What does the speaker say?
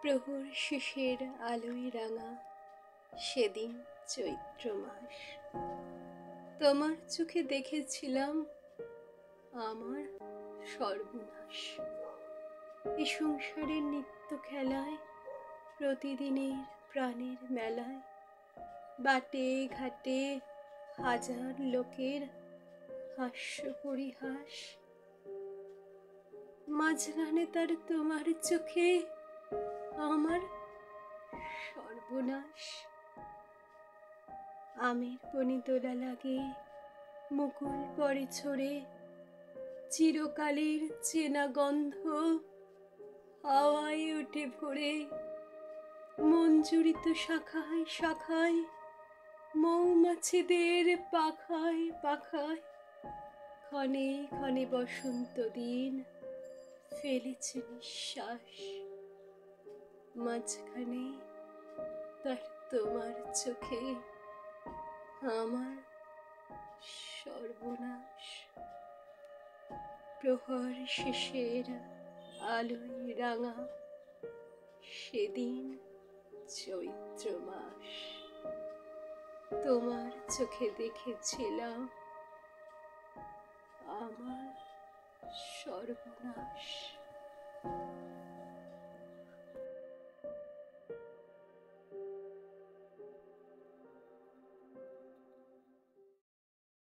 প্রহর শেষের আলোয় রাঙা সেদিন চৈত্র মাস। তোমার চোখে দেখেছিলাম আমার সর্বনাশ। এ সংসারের নিত্য খেলায়, প্রতিদিনের প্রাণের মেলায়, বাটে ঘাটে হাজার লোকের হাস্য পরিহাস। মাঝখানে তার তোমার চোখে আমার সর্বনাশ। আমের বনি দোলা লাগে, মুকুল পরে ছড়ে, চিরকালের চেনা গন্ধ হাওয়ায় উঠে ভরে। মঞ্জুরিত শাখায় শাখায়, মৌমাছিদের পাখায় পাখায়, ক্ষণে ক্ষণে বসন্ত দিন ফেলেছে নিঃশ্বাস। মাঝখানে তার তোমার চোখে আমার সর্বনাশ। প্রহর শেষের আলোয় রাঙা সেদিন চৈত্র মাস। তোমার চোখে দেখেছিলাম আমার সর্বনাশ।